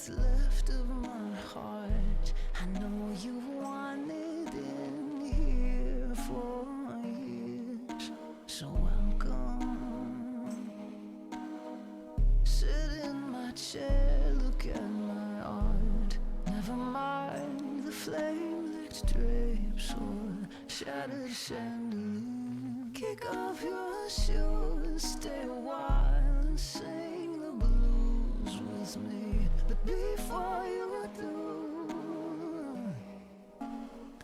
what's left of my heart. I know you wanted in here for years, so welcome. Sit in my chair, look at my art. Never mind the flame-licked drapes or shattered chandelier. Kick off your shoes, stay a while and sing the blues with me. But before you do,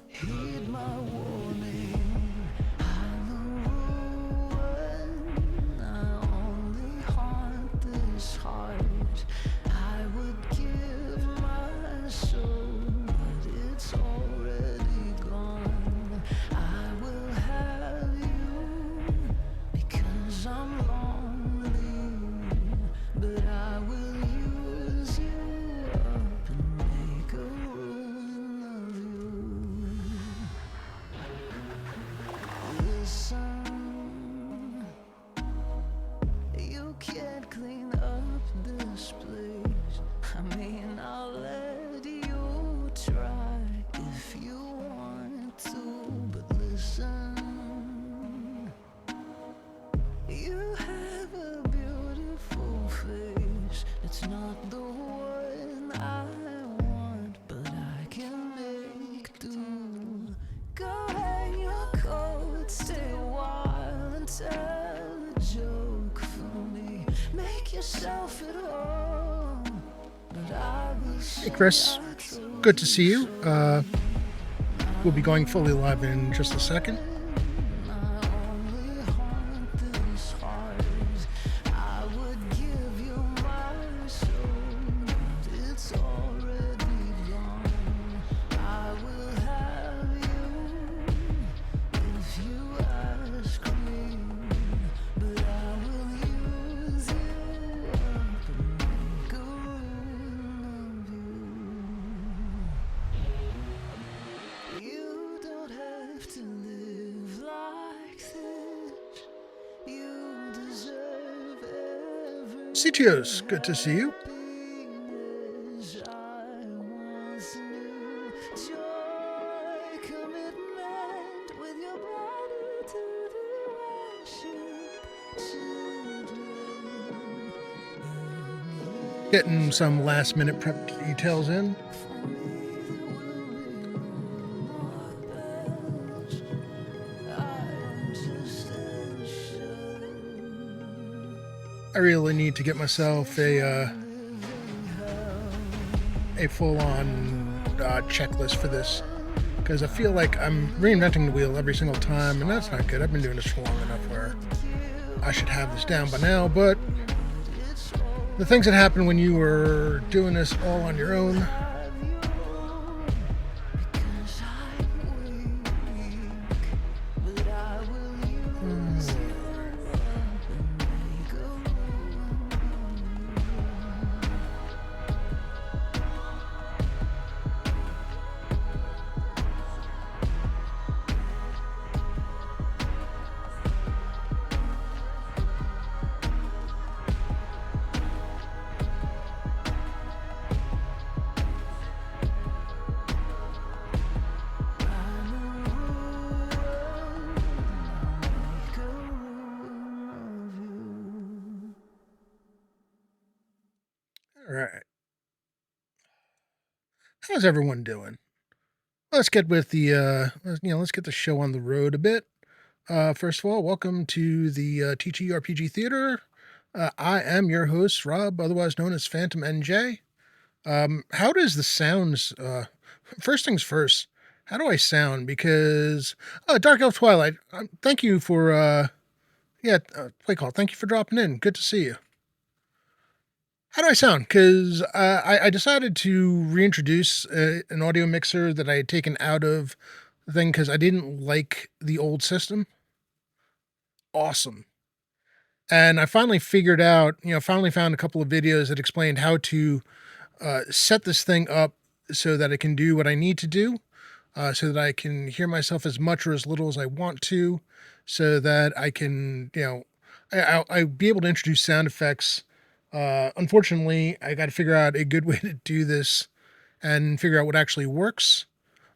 heed my warning. I'm the ruin. I only haunt this heart. I would give my soul, but it's already gone. I will have you because I'm lonely, but I will use you up and make a ruin of you. Listen, you can't clean up this place. I mean, I'll let you try if you want to, but listen, you have a beautiful face. It's not the one I want, but I can make do. Go hang your coat, stay a while and tell a joke for me. Make yourself at home, but I will. Hey Chris, good to see you. We'll be going fully live in just a second. CTOs, good to see you. Getting some last minute prep details in. I really need to get myself a full-on checklist for this, because I feel like I'm reinventing the wheel every single time, and that's not good. I've been doing this for long enough where I should have this down by now, but the things that happen when you are doing this all on your own, all right. How's everyone doing? Let's get with the let's get the show on the road a bit. First of all, welcome to the TTRPG Theater. I am your host, Rob, otherwise known as Phantom NJ. How does the sounds? First things first. How do I sound? Because Dark Elf Twilight. Thank you for play call. Thank you for dropping in. Good to see you. How do I sound? Because I decided to reintroduce an audio mixer that I had taken out of the thing because I didn't like the old system. Awesome. And I finally figured out, finally found a couple of videos that explained how to set this thing up so that it can do what I need to do, so that I can hear myself as much or as little as I want to, so that I can, I'll be able to introduce sound effects Unfortunately, I got to figure out a good way to do this and figure out what actually works.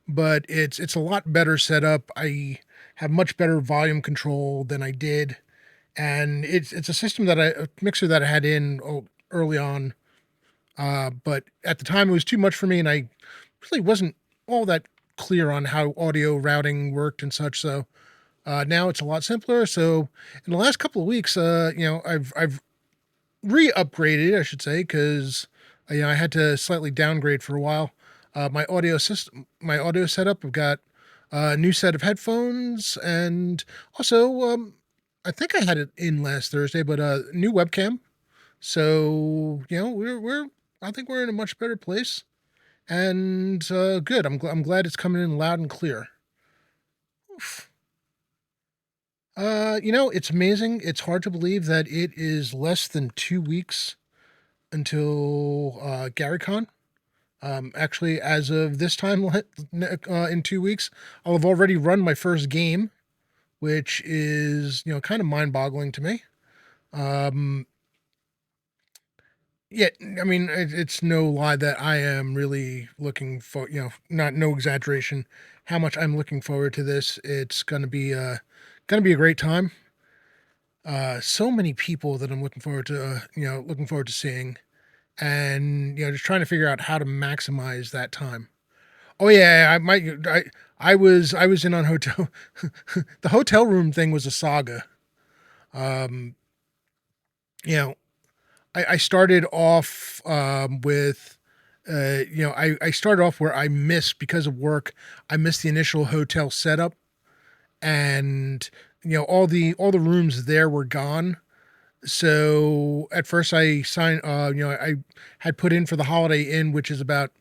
But it's a lot better set up. I have much better volume control than I did, and it's a system that a mixer that I had in early on. But at the time, it was too much for me, and I really wasn't all that clear on how audio routing worked and such. So now it's a lot simpler. So in the last couple of weeks, I've re-upgraded, I should say, because I had to slightly downgrade for a while. My audio setup. I've got a new set of headphones, and also I think I had it in last Thursday, but a new webcam. So we're I think we're in a much better place, and good. I'm glad it's coming in loud and clear. Oof. It's amazing. It's hard to believe that it is less than 2 weeks until GaryCon. Actually, as of this time in 2 weeks, I'll have already run my first game, which is kind of mind-boggling to me. Um, yeah, I mean it's no lie that I am really looking for not no exaggeration how much I'm looking forward to this. It's gonna be a great time. So many people that I'm looking forward to seeing, and just trying to figure out how to maximize that time. Oh yeah, I was in on hotel. The hotel room thing was a saga. Um, you know, I started off with I started off where I missed because of work. I missed the initial hotel setup, and all the rooms there were gone. So at first I signed, I had put in for the Holiday Inn, which is about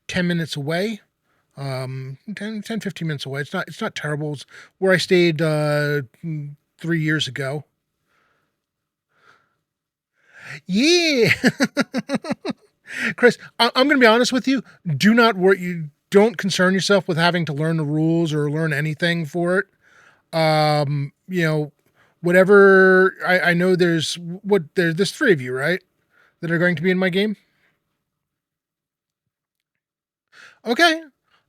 10 minutes away. 15 minutes away. It's not terrible. It's where I stayed 3 years ago. Yeah. Chris, I'm going to be honest with you. Do not worry. You don't concern yourself with having to learn the rules or learn anything for it. Um, you know, whatever. I know there's three of you, right? That are going to be in my game. Okay.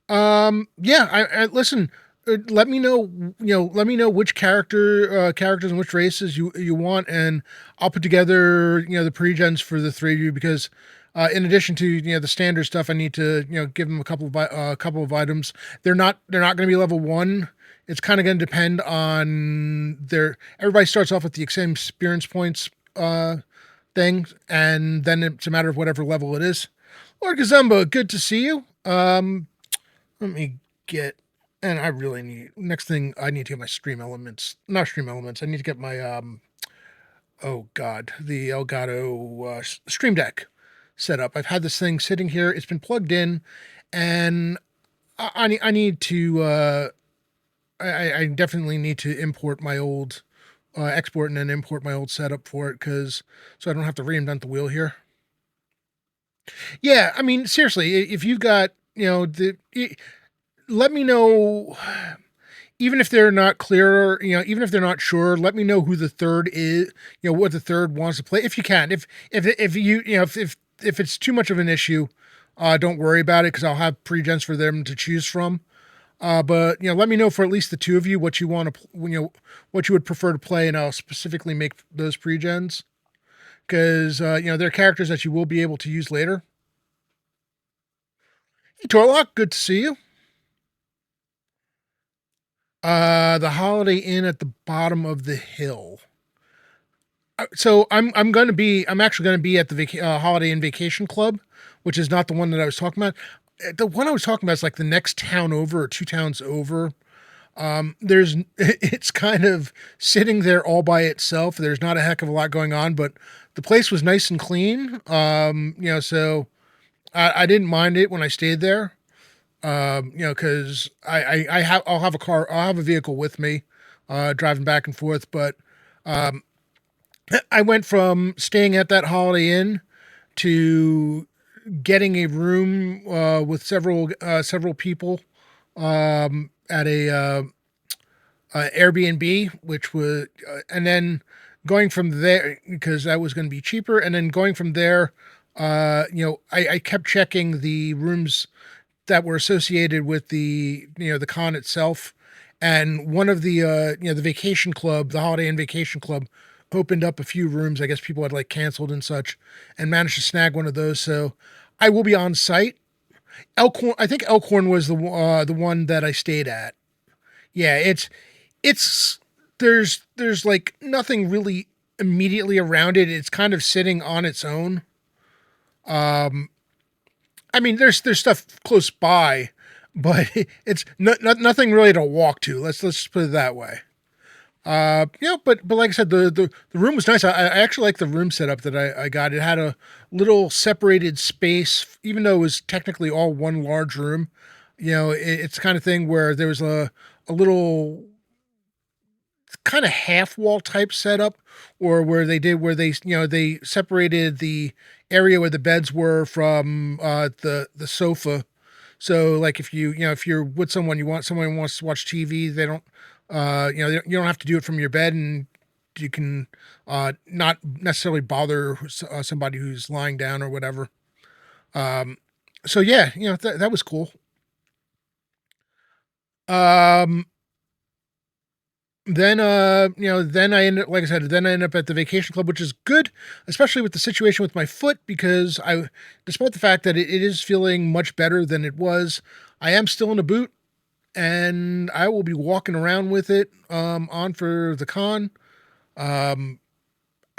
Yeah. I listen. Let me know. Let me know which characters and which races you want, and I'll put together the pregens for the three of you because. In addition to the standard stuff, I need to give them a couple of items. They're not going to be level one. It's kind of going to depend on their. Everybody starts off with the same experience points thing, and then it's a matter of whatever level it is. Lord Gazumba, good to see you. Let me get, and I really need, next thing, I need to get my stream elements, not stream elements, I need to get my, oh God, the Elgato Stream Deck set up. I've had this thing sitting here, it's been plugged in, and I need to, I definitely need to import my old, export and then import my old setup for it, so I don't have to reinvent the wheel here. Yeah, I mean, seriously, if you've got, let me know, even if they're not clear, even if they're not sure, let me know who the third is, what the third wants to play, if you can. If you, if it's too much of an issue, don't worry about it because I'll have pregens for them to choose from. But let me know for at least the two of you what you want to, what you would prefer to play, and I'll specifically make those pregens because they're characters that you will be able to use later. Hey, Torlock, good to see you. The Holiday Inn at the bottom of the hill. So I'm actually going to be at the Holiday Inn Vacation Club, which is not the one that I was talking about. The one I was talking about is like the next town over or two towns over. It's kind of sitting there all by itself. There's not a heck of a lot going on, but the place was nice and clean. So I didn't mind it when I stayed there. Because I'll have a car, I'll have a vehicle with me, driving back and forth. But I went from staying at that Holiday Inn to getting a room with several people at a Airbnb, which was, and then going from there, because that was going to be cheaper, and then going from there, I kept checking the rooms that were associated with the con itself, and one of the vacation club, the Holiday Inn Vacation Club, opened up a few rooms. I guess people had like canceled and such, and managed to snag one of those. So I will be on site. Elkhorn, I think Elkhorn was the one that I stayed at. Yeah, it's there's like nothing really immediately around it. It's kind of sitting on its own. I mean, there's stuff close by, but it's nothing really to walk to. Let's just put it that way. But like I said, the room was nice. I actually like the room setup that I got. It had a little separated space, even though it was technically all one large room. It's the kind of thing where there was a little kind of half wall type setup, or where they separated the area where the beds were from the sofa. So like if you're with someone, someone who wants to watch TV, they don't you don't have to do it from your bed, and you can not necessarily bother somebody who's lying down or whatever. So yeah, that was cool. Um, then I ended, like I said, then I ended up at the vacation club, which is good, especially with the situation with my foot, because despite the fact that it is feeling much better than it was, I am still in a boot, and I will be walking around with it on for the con. Um,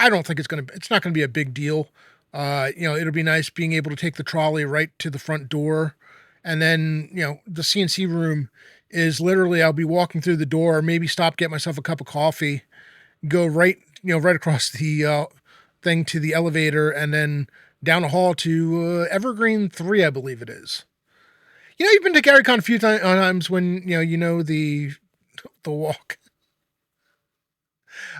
I don't think it's not gonna be a big deal. It'll be nice being able to take the trolley right to the front door, and then the CNC room is literally, I'll be walking through the door, maybe stop, get myself a cup of coffee, go right across the thing to the elevator, and then down the hall to Evergreen 3, I believe it is. You've been to GaryCon a few times when the walk.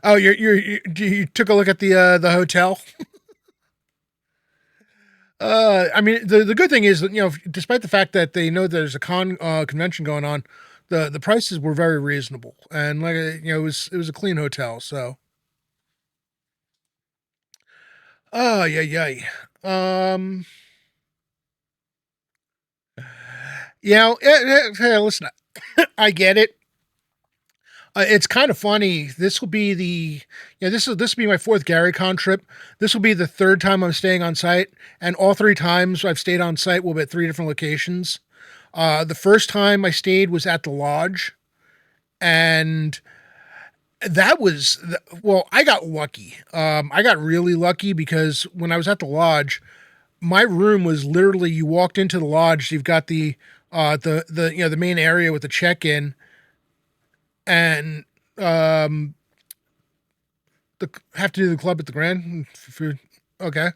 Oh, you took a look at the hotel. I mean, the good thing is that despite the fact that they know there's a convention going on, the prices were very reasonable, and like it was a clean hotel. So, oh yeah, yeah. Um, listen, I get it. It's kind of funny. This will be this will be my fourth GaryCon trip. This will be the third time I'm staying on site, and all three times I've stayed on site will be at three different locations. The first time I stayed was at the lodge, and that was well, I got lucky. I got really lucky because when I was at the lodge, my room was literally, you walked into the lodge, you've got the main area with the check-in, and the have to do the club at the Grand. Okay.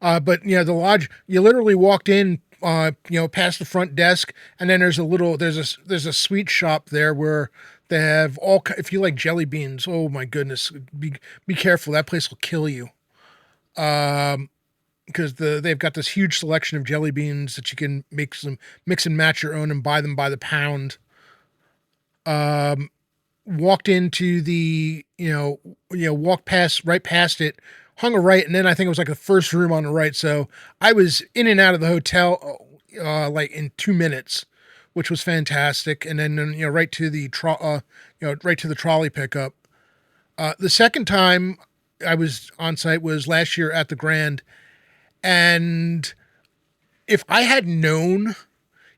But the lodge, you literally walked in, past the front desk, and then there's a sweet shop there where they have if you like jelly beans, oh my goodness, be careful, that place will kill you. Because they've got this huge selection of jelly beans that you can mix and match your own and buy them by the pound. Walked into walked right past it, hung a right, and then I think it was like the first room on the right. So I was in and out of the hotel, like in 2 minutes, which was fantastic. And then, right to the right to the trolley pickup. The second time I was on site was last year at the Grand. And if I had known,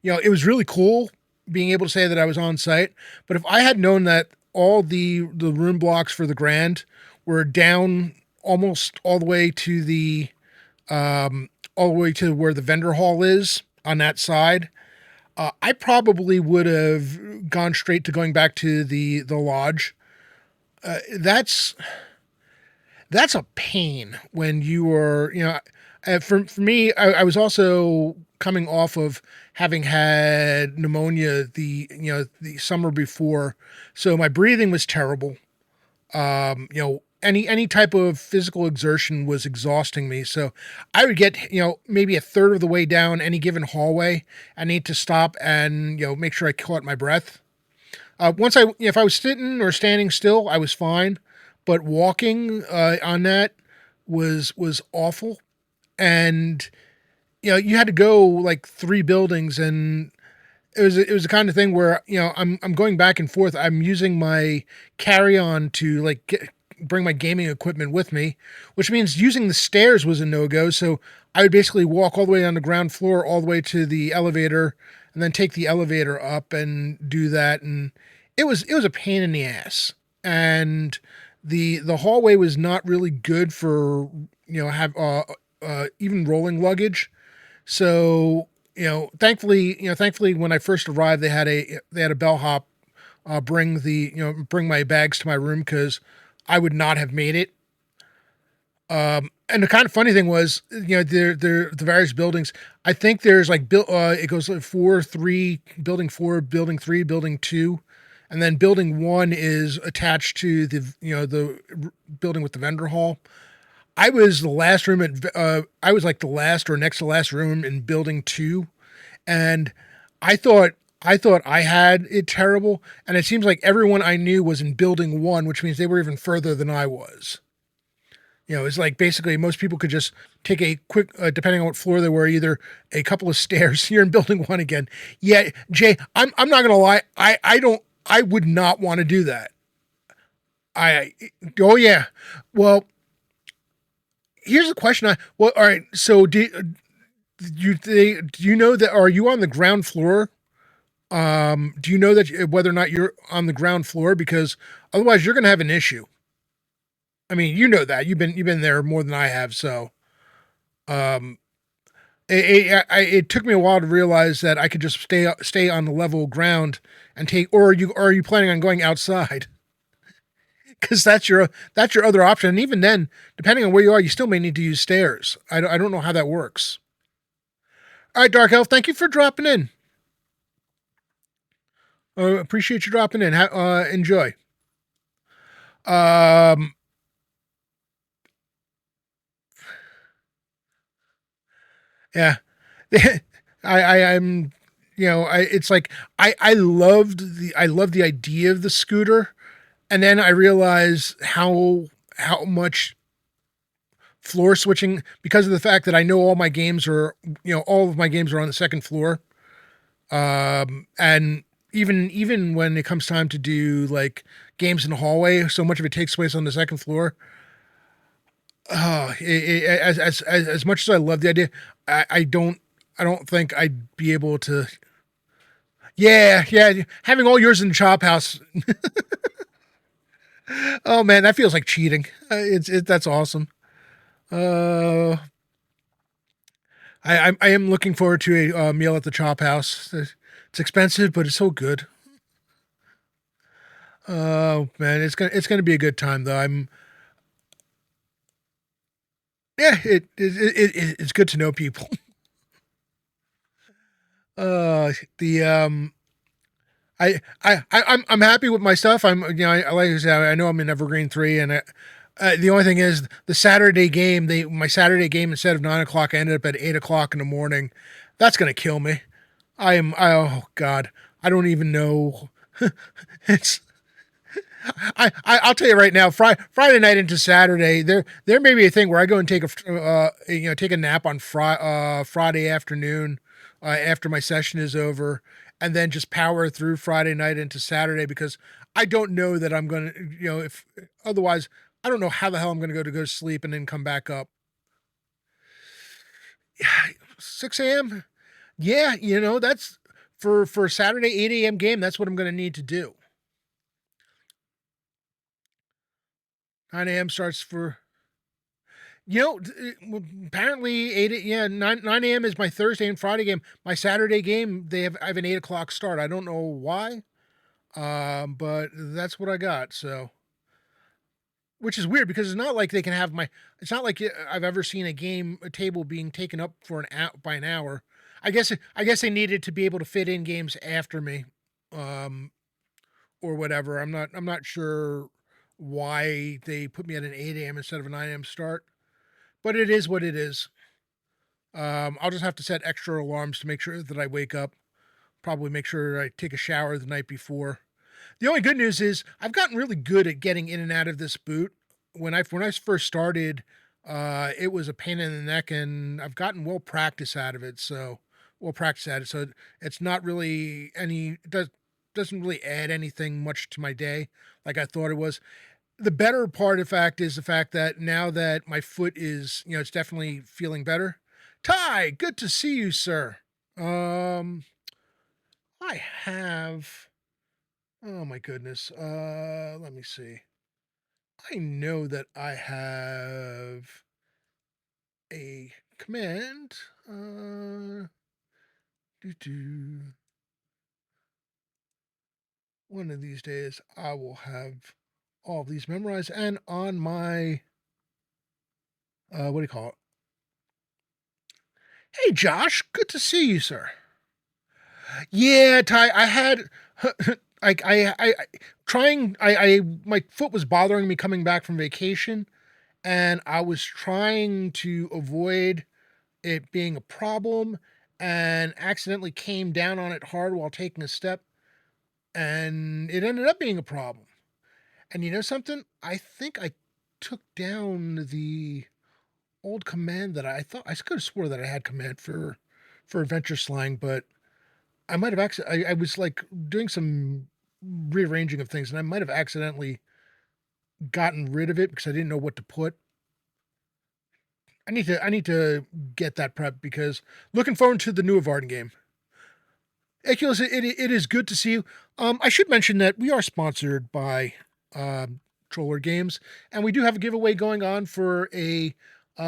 it was really cool being able to say that I was on site. But if I had known that all the room blocks for the Grand were down almost all the way to where the vendor hall is on that side, I probably would have gone straight to going back to the lodge. That's a pain when you are, for me, I was also coming off of having had pneumonia the summer before, so my breathing was terrible. Any type of physical exertion was exhausting me. So I would get, maybe a third of the way down any given hallway, I need to stop and, make sure I caught my breath. Once if I was sitting or standing still, I was fine, but walking on that was awful. And you had to go like 3 buildings, and it was the kind of thing where I'm going back and forth. I'm using my carry on to like bring my gaming equipment with me, which means using the stairs was a no go. So I would basically walk all the way on the ground floor, all the way to the elevator, and then take the elevator up and do that. And it was a pain in the ass. And the hallway was not really good for have even rolling luggage. So thankfully, when I first arrived, they had a bellhop bring my bags to my room because I would not have made it. And the kind of funny thing was, there the various buildings. I think there's like it goes like 4, 3, building 4, building 3, building 2, and then building 1 is attached to the building with the vendor hall. I was the last room I was like the last or next to last room in building 2, and I thought I had it terrible, and it seems like everyone I knew was in building 1, which means they were even further than I was. It's like basically most people could just take a quick, depending on what floor they were, either a couple of stairs. You're in building 1 again. Yeah, Jay, I'm not gonna lie, I would not want to do that. I oh yeah, well, here's the question. Well, all right. So do you know that? Are you on the ground floor? Do you know that whether or not you're on the ground floor? Because otherwise, you're going to have an issue. I mean, you know that you've been there more than I have. So, um, it took me a while to realize that I could just stay on the level ground and take. Or are you planning on going outside? Because that's your other option. And even then, depending on where you are, you still may need to use stairs. I don't know how that works. All right, Dark Elf, thank you for dropping in. Appreciate you dropping in. Enjoy. Um, yeah, I'm. It's like I loved the idea of the scooter, and then I realized how much floor switching, because of the fact that I know all of my games are on the second floor. And even when it comes time to do like games in the hallway, so much of it takes place on the second floor. As much as I love the idea, I don't think I'd be able to. Yeah, yeah, having all yours in the chop house. Oh man, that feels like cheating. That's awesome. Uh, I am looking forward to a meal at the chop house. It's expensive, but it's so good. Oh man, it's gonna be a good time though. Yeah, it's good to know people. The I'm happy with my stuff. Like I said, I know I'm in Evergreen 3, and the only thing is the Saturday game. My Saturday game, instead of 9 o'clock, I ended up at 8 o'clock in the morning. That's gonna kill me. Oh God, I don't even know. it's I'll tell you right now. Friday night into Saturday, there may be a thing where I go and take a nap on Friday afternoon after my session is over, and then just power through Friday night into Saturday, because I don't know that I'm gonna if otherwise I don't know how the hell I'm gonna go to sleep and then come back up. 6 a.m. Yeah, that's for Saturday 8 a.m. game. That's what I'm gonna need to do. 9 a.m. starts for apparently 9 a.m. is my Thursday and Friday game. My Saturday game, I have an 8 o'clock start. I don't know why, but that's what I got. So, which is weird because it's not like they can have my. It's not like I've ever seen a table being taken up for by an hour. I guess they needed to be able to fit in games after me, um, or whatever. I'm not sure why they put me at an 8 a.m. instead of a 9 a.m. start, but it is what it is. I'll just have to set extra alarms to make sure that I wake up. Probably make sure I take a shower the night before. The only good news is I've gotten really good at getting in and out of this boot. When I first started, it was a pain in the neck, and I've gotten well practice at it. So it's not really doesn't really add anything much to my day like I thought it was. The better part, in fact, is the fact that now that my foot is, it's definitely feeling better. Ty, good to see you, sir. Um, I have. Oh my goodness. Let me see. I know that I have a command. Doo doo. One of these days, I will have all of these memorized and on my. What do you call it? Hey, Josh. Good to see you, sir. Yeah, Ty. I had. My foot was bothering me coming back from vacation, and I was trying to avoid it being a problem, and accidentally came down on it hard while taking a step, and it ended up being a problem. And you know something? I think I took down the old command that I thought I could have swore that I had command for adventure slang, but I might have I was like doing some rearranging of things, and I might have accidentally gotten rid of it because I didn't know what to put. I need to get that prep because looking forward to the new Varden game. Eculus, it is good to see you. I should mention that we are sponsored by Troller Games, and we do have a giveaway going on for a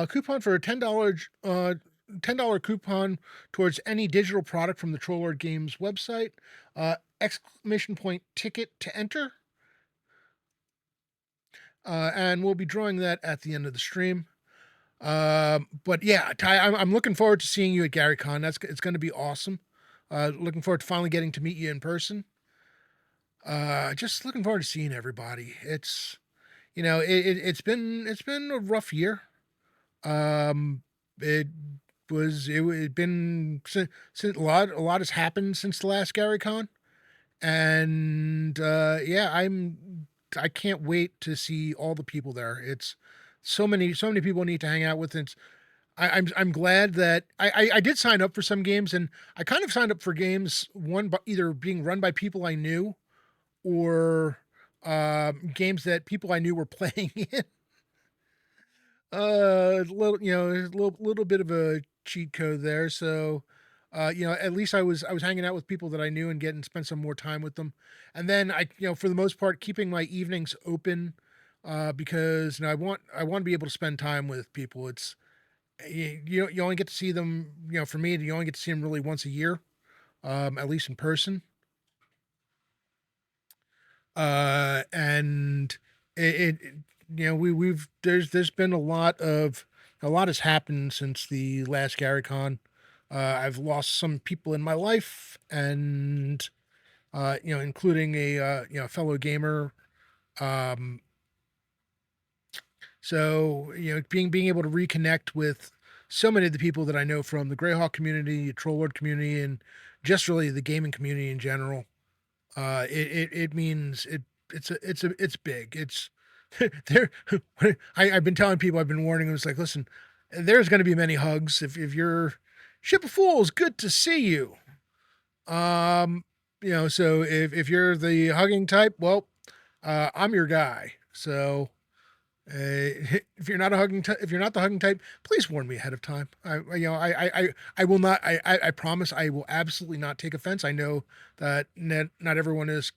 coupon for a $10 coupon towards any digital product from the Troller Games website. Exclamation point ticket to enter, and we'll be drawing that at the end of the stream. But yeah, Ty, I'm looking forward to seeing you at GaryCon. It's going to be awesome. Looking forward to finally getting to meet you in person. Just looking forward to seeing everybody. It's been a rough year. It it been since a lot has happened since the last GaryCon, and yeah, I can't wait to see all the people there. It's so many people need to hang out with. I'm glad that I did sign up for some games, and I kind of signed up for games one but either being run by people I knew or games that people I knew were playing in. A little bit of a cheat code there. So, at least I was hanging out with people that I knew and getting spend some more time with them. And then for the most part, keeping my evenings open because I want to be able to spend time with people. You only get to see them. For me, you only get to see them really once a year, at least in person. And it we've there's been a lot has happened since the last GaryCon. I've lost some people in my life, and including a fellow gamer. Um, so being able to reconnect with so many of the people that I know from the Greyhawk community, Trollord community, and just really the gaming community in general. It means it's big. It's there. I've been telling people, I've been warning them. It's like, listen, there's going to be many hugs. If you're Ship of Fools, good to see you. Um, so if you're the hugging type, well, I'm your guy. So if you're not if you're not the hugging type, please warn me ahead of time. I will not. I promise I will absolutely not take offense. I know that not everyone is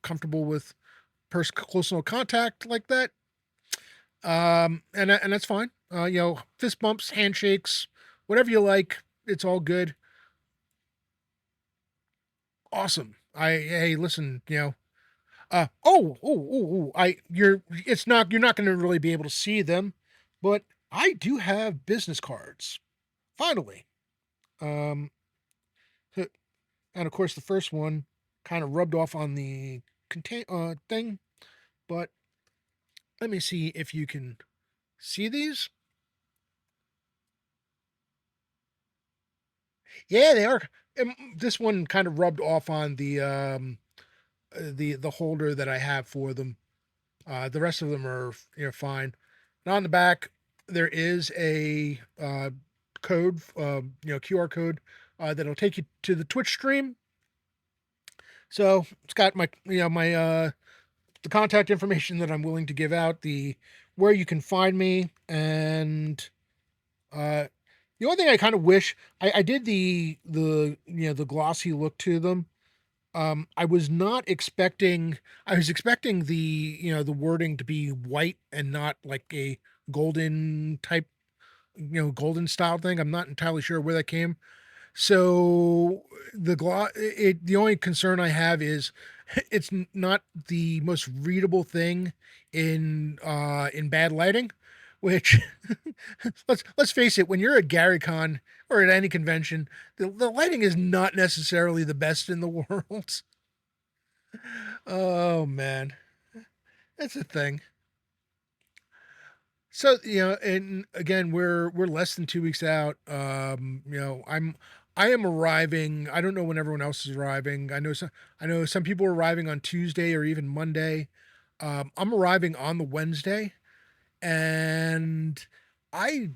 comfortable with personal contact like that. And that's fine. Fist bumps, handshakes, whatever you like. It's all good. Awesome. Hey, listen. You're not going to really be able to see them, but I do have business cards. Finally. Um, and of course, the first one kind of rubbed off on the thing, but let me see if you can see these. Yeah, they are. This one kind of rubbed off on the the holder that I have for them. The rest of them are fine. And on the back there is a code, QR code that'll take you to the Twitch stream. So it's got my the contact information that I'm willing to give out, the where you can find me, and uh, the only thing I kind of wish I did the glossy look to them. I was not expecting. I was expecting the wording to be white and not like a golden type, golden style thing. I'm not entirely sure where that came. So the only concern I have is it's not the most readable thing in bad lighting, which let's face it, when you're at GaryCon or at any convention, the lighting is not necessarily the best in the world. Oh man, that's a thing. So and again, we're less than 2 weeks out. I am arriving. I don't know when everyone else is arriving. I know some people are arriving on Tuesday or even Monday. I'm arriving on the Wednesday, and I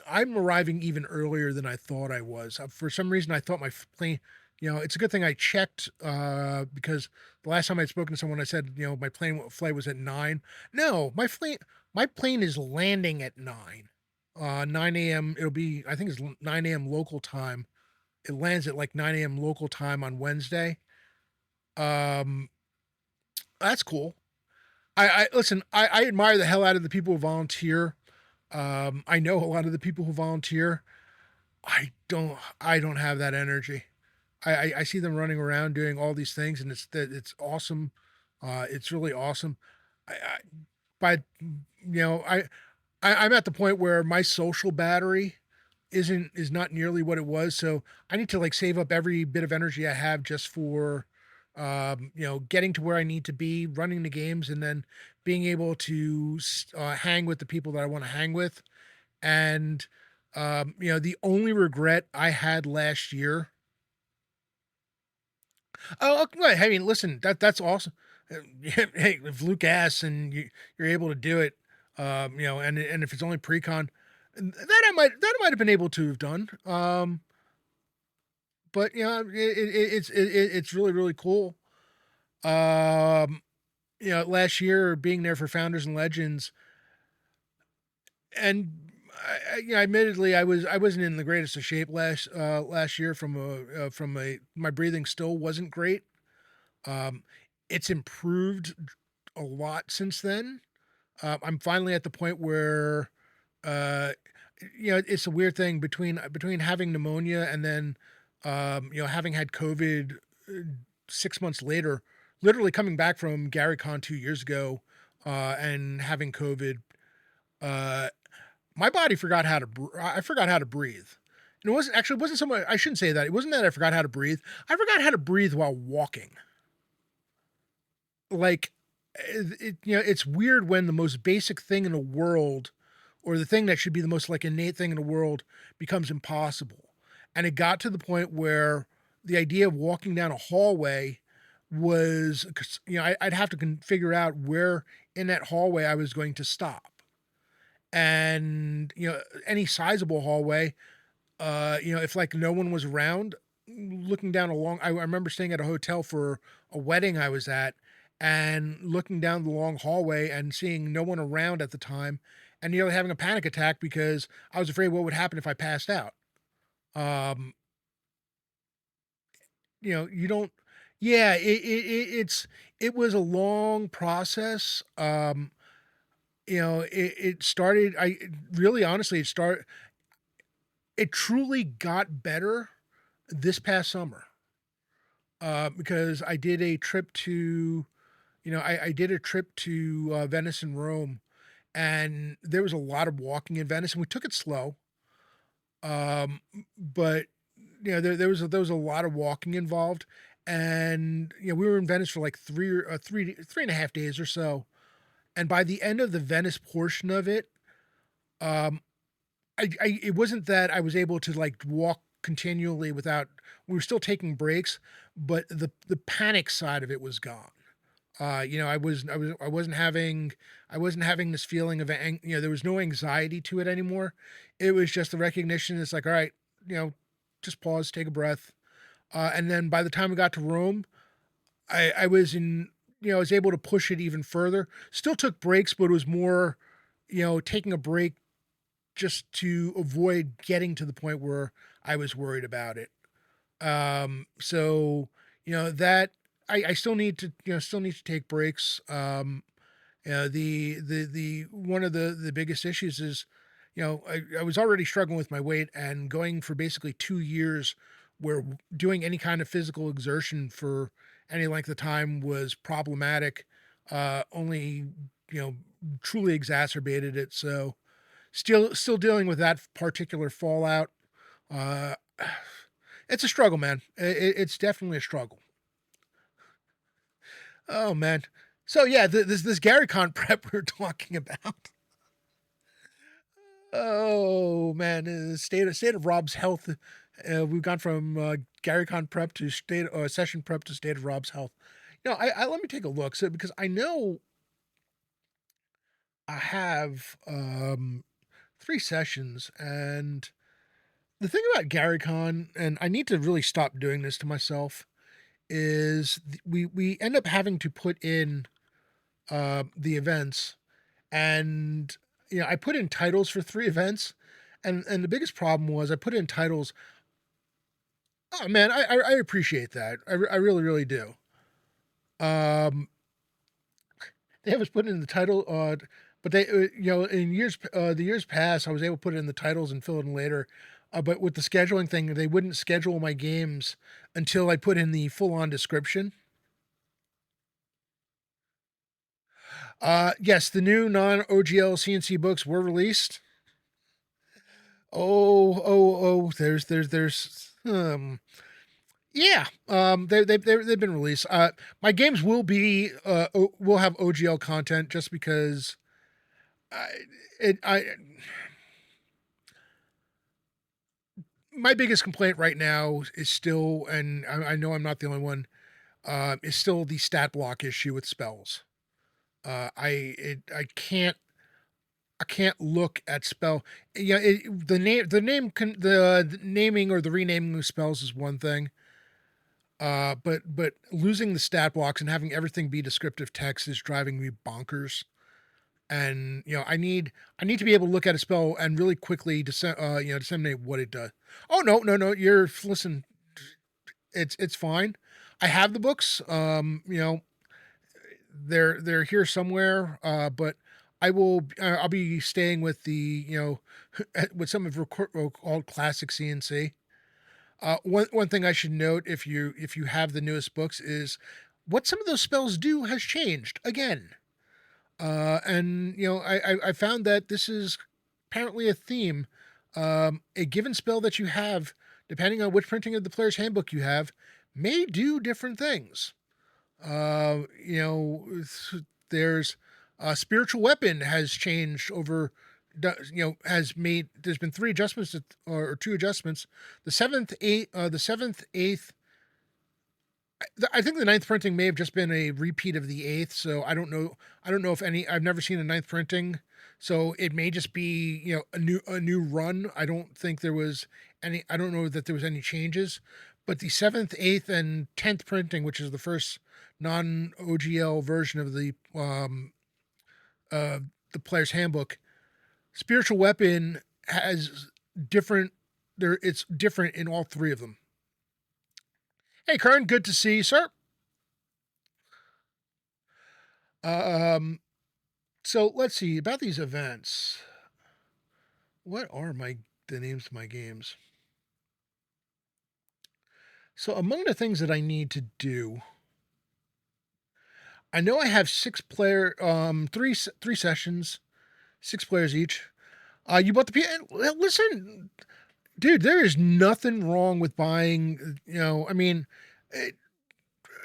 I'm arriving even earlier than I thought I was. For some reason, I thought my plane. It's a good thing I checked because the last time I'd spoken to someone, I said, my plane flight was at 9. No, my plane is landing at 9. 9 a.m. It'll be, I think it's 9 a.m. local time. It lands at like 9 a.m. local time on Wednesday. Um, that's cool. I listen. I admire the hell out of the people who volunteer. I know a lot of the people who volunteer. I don't have that energy. I see them running around doing all these things, and it's awesome. It's really awesome. I but I'm at the point where my social battery is not nearly what it was, so I need to like save up every bit of energy I have just for getting to where I need to be, running the games, and then being able to hang with the people that I want to hang with. And the only regret I had last year. Oh, okay, I mean, listen, that's awesome. Hey, if Luke asks and you're able to do it, and if it's only pre-con, that I might have been able to have done. But it's really really cool. Um, last year being there for Founders and Legends, and admittedly, I wasn't in the greatest of shape last year from a my breathing still wasn't great. Um, it's improved a lot since then. I'm finally at the point where, uh, it's a weird thing between having pneumonia and then, having had COVID 6 months later, literally coming back from GaryCon 2 years ago, and having COVID. Uh, my body forgot how to. I forgot how to breathe. And it wasn't so much. I shouldn't say that. It wasn't that I forgot how to breathe. I forgot how to breathe while walking. Like it's weird when the most basic thing in the world, or the thing that should be the most like innate thing in the world, becomes impossible. And it got to the point where the idea of walking down a hallway was, 'cause, I'd have to figure out where in that hallway I was going to stop. And any sizable hallway, if like no one was around, looking down a long, I remember staying at a hotel for a wedding I was at, and looking down the long hallway and seeing no one around at the time, and nearly having a panic attack because I was afraid what would happen if I passed out. Um, you don't, yeah, it was a long process. It started, really honestly, it truly got better this past summer. Because I did a trip to, I did a trip to Venice and Rome, and there was a lot of walking in Venice, and we took it slow. Um, but there was a lot of walking involved, and we were in Venice for like 3.5 days or so, and by the end of the Venice portion of it, um, it wasn't that I was able to like walk continually without. We were still taking breaks, but the panic side of it was gone. I wasn't having this feeling of there was no anxiety to it anymore. It was just the recognition. It's like, all right, just pause, take a breath, and then by the time we got to Rome, I was in, I was able to push it even further. Still took breaks, but it was more, taking a break just to avoid getting to the point where I was worried about it. So that I still need to, still need to take breaks. The one of the biggest issues is, I was already struggling with my weight, and going for basically 2 years where doing any kind of physical exertion for any length of time was problematic. Only, you know, truly exacerbated it. So still dealing with that particular fallout. Uh, it's a struggle, man. It's definitely a struggle. Oh man. So yeah, this GaryCon prep we are talking about. Oh man, the state of Rob's health. We've gone from GaryCon prep to session prep to state of Rob's health. I let me take a look. So because I know I have 3 sessions, and the thing about GaryCon, and I need to really stop doing this to myself, is we end up having to put in the events, and I put in titles for 3 events, and the biggest problem was I put in titles. Oh man, I appreciate that. I really really do. Um, they have us put in the title, but they in the years past I was able to put it in the titles and fill it in later. But with the scheduling thing, they wouldn't schedule my games until I put in the full on description. Yes, the new non OGL CNC books were released. Oh, yeah, they've been released. My games will have OGL content just because I it I my biggest complaint right now is still, and I know I'm not the only one, is still the stat block issue with spells. I can't look at spell. The naming or the renaming of spells is one thing. But losing the stat blocks and having everything be descriptive text is driving me bonkers. And I need to be able to look at a spell and really quickly disseminate what it does. Oh no, you're listen. It's fine. I have the books. They're here somewhere. But I'll be staying with the with some of called classic CNC. One thing I should note, if you have the newest books, is what some of those spells do has changed again. And I found that this is apparently a theme. A given spell that you have, depending on which printing of the player's handbook you have, may do different things. Uh, you know, there's spiritual weapon has changed over. Has made. There's been 3 adjustments or 2 adjustments. The seventh, eighth. I think the ninth printing may have just been a repeat of the eighth. So I don't know. I don't know if any. I've never seen a ninth printing, so it may just be a new run. I don't think there was any. I don't know that there was any changes, but the seventh, eighth, and 10th printing, which is the first non OGL version of uh, the player's handbook, spiritual weapon has different. It's different in all 3 of them. Hey, Kern, good to see you, sir. Um, so let's see about these events. What are the names of my games? So among the things that I need to do, I know I have 6 player, three sessions, 6 players each. You bought the listen, dude. There is nothing wrong with buying. I mean,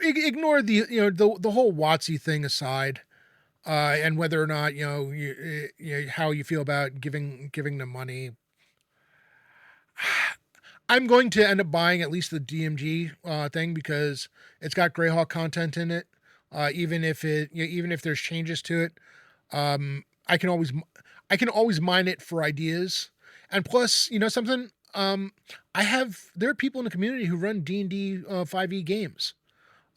ignore the whole WotC thing aside, and whether or not how you feel about giving them money. I'm going to end up buying at least the DMG thing because it's got Greyhawk content in it. Even if even if there's changes to it, I can always mine it for ideas. And plus, something. There are people in the community who run D&D 5e games.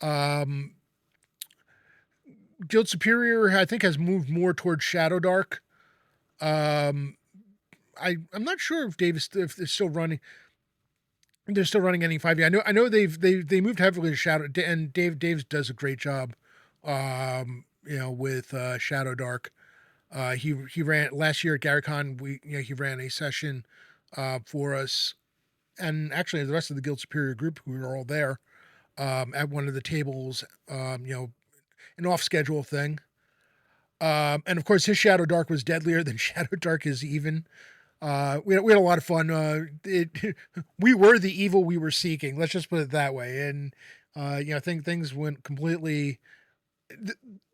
Um, Guild Superior, I think, has moved more towards Shadow Dark. Um, I'm not sure if if they're still running. They're still running any 5e. I know they moved heavily to Shadow, and Dave does a great job. With Shadow Dark. He ran last year at GaryCon. He ran a session for us, and actually the rest of the Guild Superior group, we were all there at one of the tables. An off schedule thing. And of course, his Shadow Dark was deadlier than Shadow Dark is even. We had a lot of fun. We were the evil we were seeking. Let's just put it that way. And I think things went completely.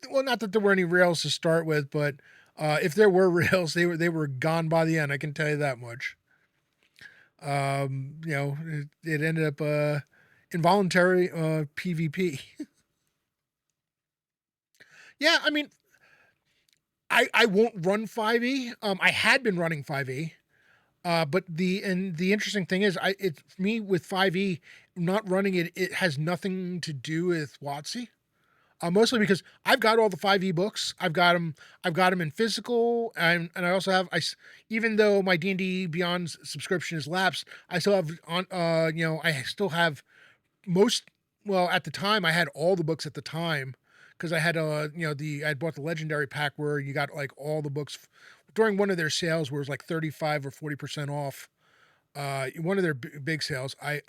Well, not that there were any rails to start with, but if there were rails, they were gone by the end. I can tell you that much. It ended up involuntary PvP. Yeah, I mean, I won't run 5e. I had been running 5e. But the interesting thing is, it's me with 5e not running it. It has nothing to do with WotC. Mostly because I've got all the 5e books. I've got them. I've got them in physical, and I also have. Even though my D&D Beyond subscription is lapsed, I still have on. I still have most. Well, at the time, I had all the books at the time because I had I bought the legendary pack where you got like all the books during one of their sales where it was like 35 or 40% off. One of their big sales. I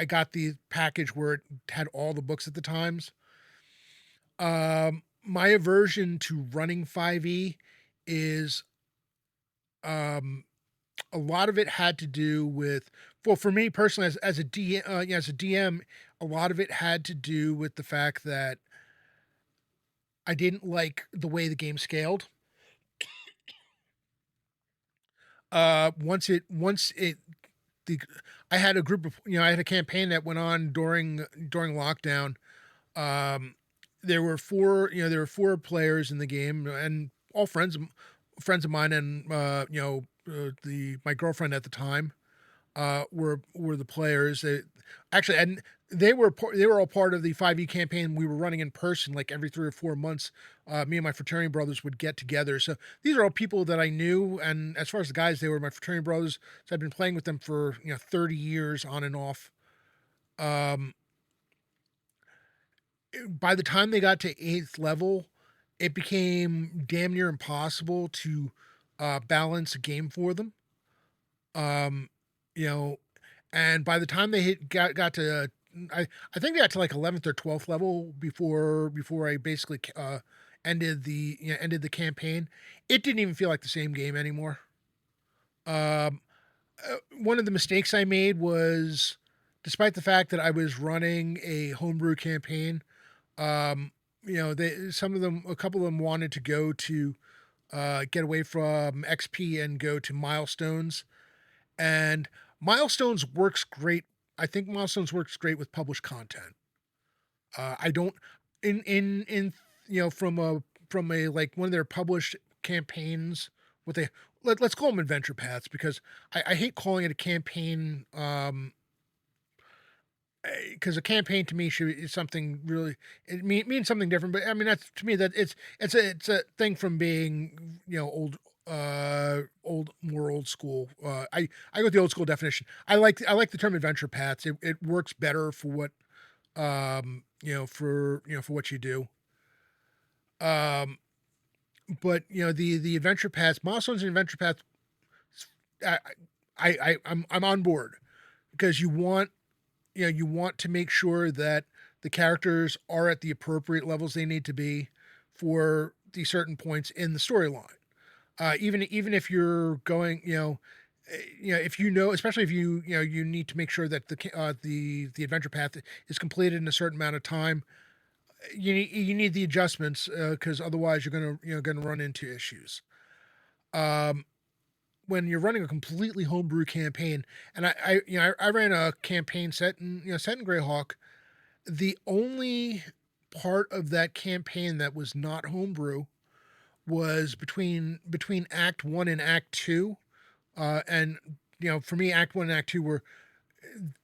got the package where it had all the books at the times. My aversion to running 5e is a lot of it had to do with, well, for me personally as a DM, a lot of it had to do with the fact that I didn't like the way the game scaled. Once it the I had a group of I had a campaign that went on during lockdown. Um, there were four players in the game, and all friends of mine, and the my girlfriend at the time were the players. And they were all part of the 5e campaign we were running in person, like every 3 or 4 months. Me and my fraternity brothers would get together. So these are all people that I knew, and as far as the guys, they were my fraternity brothers. So I've been playing with them for 30 years on and off. Um, by the time they got to 8th level, it became damn near impossible to balance a game for them. Um, you know, and by the time they got to, I think they got to like 11th or 12th level before I basically ended the campaign. It didn't even feel like the same game anymore. Um, One of the mistakes I made was, despite the fact that I was running a homebrew campaign, a couple of them wanted to go to get away from XP and go to milestones. And milestones works great. I think milestones works great with published content. I don't in from a like one of their published campaigns. What they let's call them adventure paths, because I hate calling it a campaign. Because a campaign to me is something really, means something different. But I mean, that's to me that it's a thing from being more old school. I go with the old school definition. I like the term adventure paths. It works better for what for what you do. Um, but the adventure paths, milestones and adventure paths. I I'm on board, because you want to make sure that the characters are at the appropriate levels they need to be for the certain points in the storyline. Even if you're going, if especially if you need to make sure that the adventure path is completed in a certain amount of time. You need the adjustments, because otherwise you're gonna run into issues. Um, when you're running a completely homebrew campaign, and I ran a campaign set in Greyhawk. The only part of that campaign that was not homebrew was between Act One and Act Two, and for me, Act One and Act Two were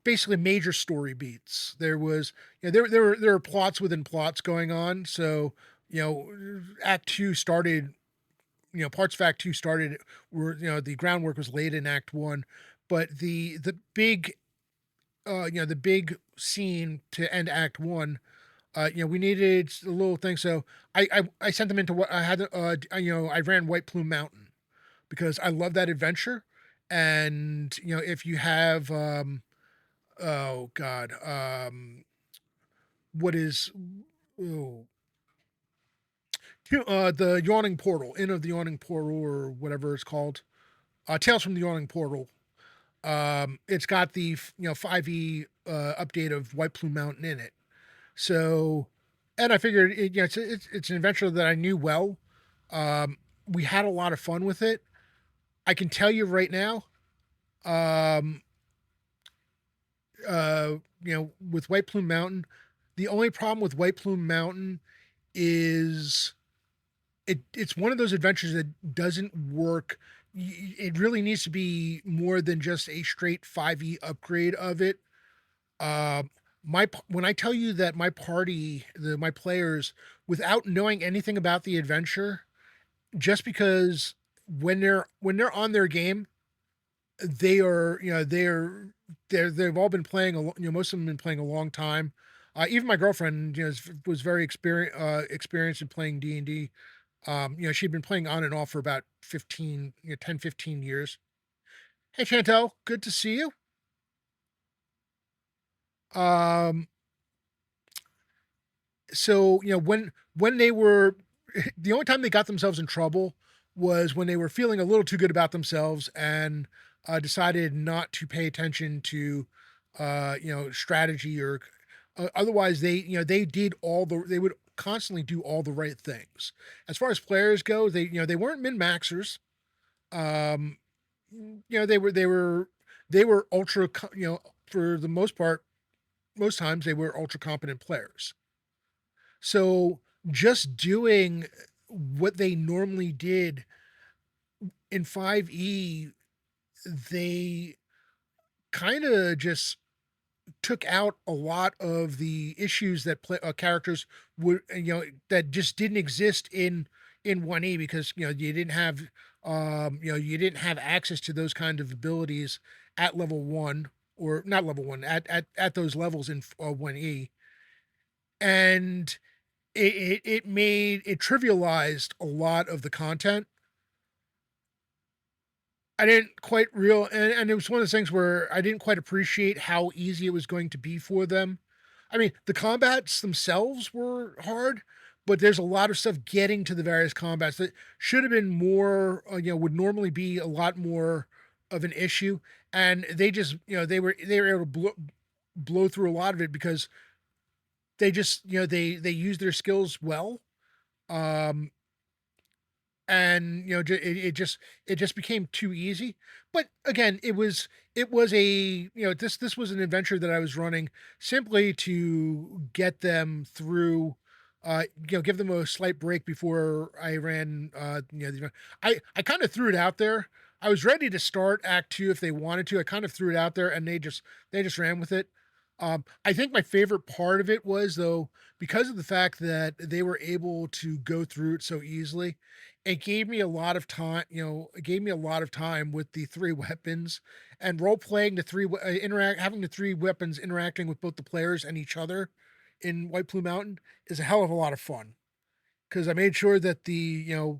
basically major story beats. There was there were plots within plots going on. So Act Two started. Parts of Act Two started were the groundwork was laid in Act One, but the big the big scene to end Act One. We needed a little thing, so I sent them into what I had. I ran White Plume Mountain because I love that adventure, and if you have oh god, what is oh, the Yawning Portal, Inn of the Yawning Portal, or whatever it's called, Tales from the Yawning Portal. It's got the 5e update of White Plume Mountain in it. So, and I figured it's an adventure that I knew well. We had a lot of fun with it. I can tell you right now, um, with White Plume Mountain, the only problem with White Plume Mountain is it's one of those adventures that doesn't work. It really needs to be more than just a straight 5e upgrade of it. My When I tell you that my players, without knowing anything about the adventure, just because when they're on their game, they are they've all been playing most of them have been playing a long time. Even my girlfriend was very experienced in playing D&D. She'd been playing on and off for about 10, 15 years. Hey Chantel, good to see you. Um, so when they were the only time they got themselves in trouble was when they were feeling a little too good about themselves and decided not to pay attention to strategy or otherwise they would constantly do all the right things. As far as players go, they weren't min maxers. um they were ultra for the most part, most times they were ultra competent players. So just doing what they normally did in 5e, they kind of just took out a lot of the issues that characters would that just didn't exist in 1e, because you didn't have you didn't have access to those kind of abilities at level 1, or not level 1, at those levels in 1e. And it trivialized a lot of the content. I didn't quite real and it was one of those things where I didn't quite appreciate how easy it was going to be for them. I mean, the combats themselves were hard, but there's a lot of stuff getting to the various combats that should have been more, would normally be a lot more of an issue, and they just, they were able to blow through a lot of it because they just, they used their skills well. Um, and it just became too easy. But again, it was this was an adventure that I was running simply to get them through, give them a slight break before I ran. I kind of threw it out there. I was ready to start Act Two if they wanted to. I kind of threw it out there, and they just ran with it. I think my favorite part of it was, though, because of the fact that they were able to go through it so easily. It gave me a lot of time. It gave me a lot of time with the three weapons, and role playing the having the three weapons interacting with both the players and each other in White Plume Mountain is a hell of a lot of fun. Because I made sure that the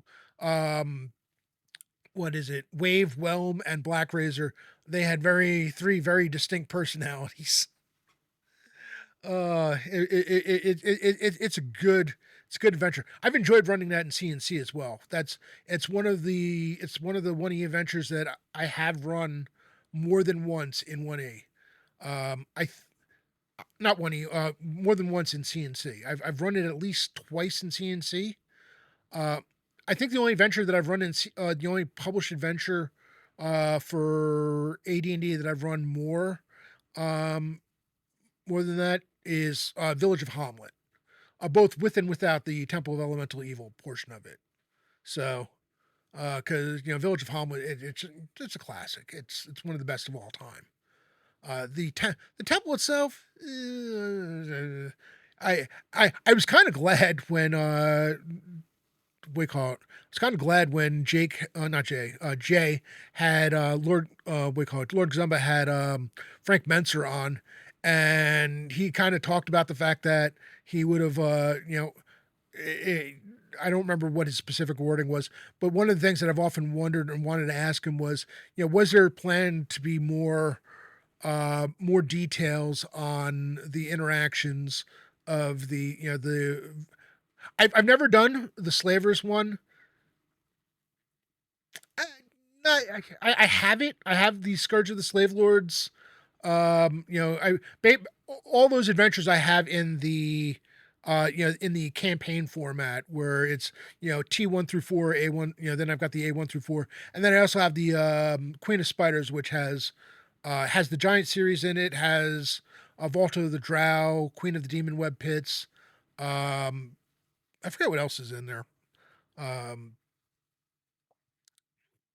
what is it, Wave, Whelm, and Black Razor, they had three very distinct personalities. It's a good adventure. I've enjoyed running that in CNC as well. It's one of the 1E adventures that I have run more than once in 1A. I Not 1E, more than once in CNC. I've run it at least twice in CNC. I think the only adventure that I've run the only published adventure For AD&D that I've run um, more than that is Village of Hamlet, both with and without the Temple of Elemental Evil portion of it. So, because Village of Hamlet, it's a classic. It's one of the best of all time. The temple itself, I was kind of glad when we call it. I was kind of glad when Jay had Lord we call it Lord Zumba had Frank Menser on, and he kind of talked about the fact that he would have I don't remember what his specific wording was, but one of the things that I've often wondered and wanted to ask him was, was there a plan to be more details on the interactions of the I've never done the Slavers one. I, I have it. I have the Scourge of the Slave Lords. All those adventures I have in the in the campaign format where it's T1 through 4, A1, then I've got the A1 through 4, and then I also have the Queen of Spiders, which has the Giant series in it, has Vault of the Drow, Queen of the Demon Web Pits. I forget what else is in there. Um,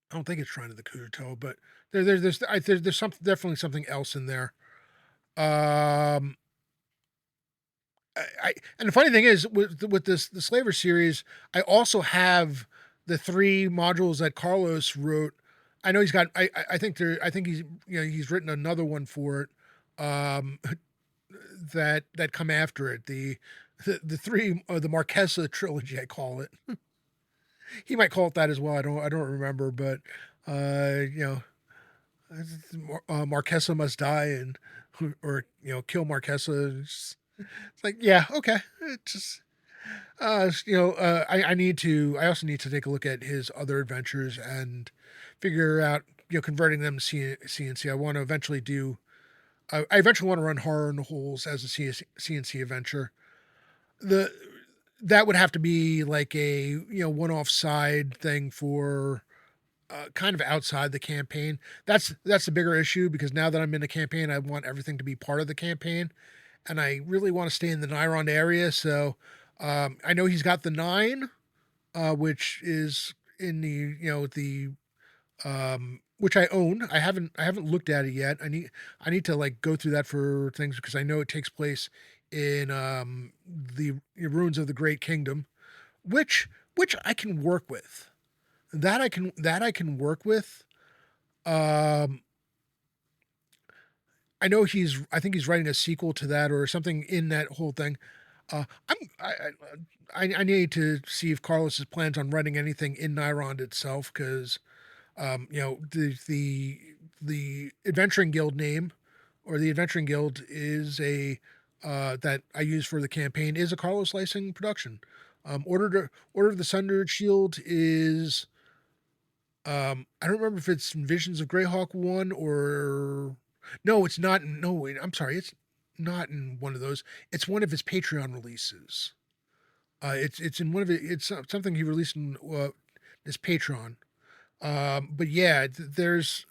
I don't think it's Shrine of the Kuto, but there's definitely something else in there. Um, and the funny thing is with the Slaver series, I also have the 3 modules that Carlos wrote. I know he's got. I think he's written another one for it. That come after it. The 3 the Marquesa trilogy, I call it. He might call it that as well. I don't remember, but uh, you know, Marquesa must die and or kill Marquesa. It's like, yeah, okay. It just I need to. I also need to take a look at his other adventures and figure out converting them to CNC. I want to eventually do. I eventually want to run Horror in the Holes as a CNC adventure. The That would have to be like a one-off side thing for kind of outside the campaign. That's the bigger issue because now that I'm in the campaign, I want everything to be part of the campaign, and I really want to stay in the Niron area. So I know he's got the 9, which is in the the which I own. I haven't looked at it yet. I need to like go through that for things because I know it takes place in the ruins of the Great Kingdom, which I can work with. That I can work with. Um, I know I think he's writing a sequel to that or something in that whole thing. I'm I need to see if Carlos plans on writing anything in Nyrond itself because the Adventuring Guild name or the Adventuring Guild is a that I use for the campaign is a Carlos Lysing production. Order of the Sundered Shield is I don't remember if it's Visions of Greyhawk 1 or no, it's not. No, wait, I'm sorry, it's not in one of those. It's one of his Patreon releases. It's in one of it. It's something he released in his Patreon. But yeah, there's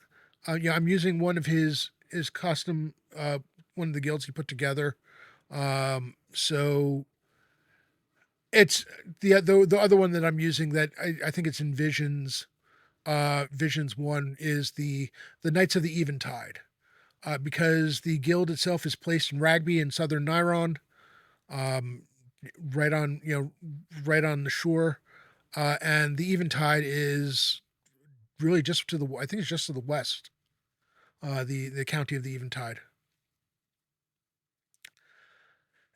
I'm using one of his custom one of the guilds he put together. So it's the other one that I'm using that I think it's in Visions 1 is the Knights of the Eventide. Because the guild itself is placed in Ragby in southern Niron, um, right on right on the shore, and the Eventide is really just to the I think it's just to the west, the county of the Eventide.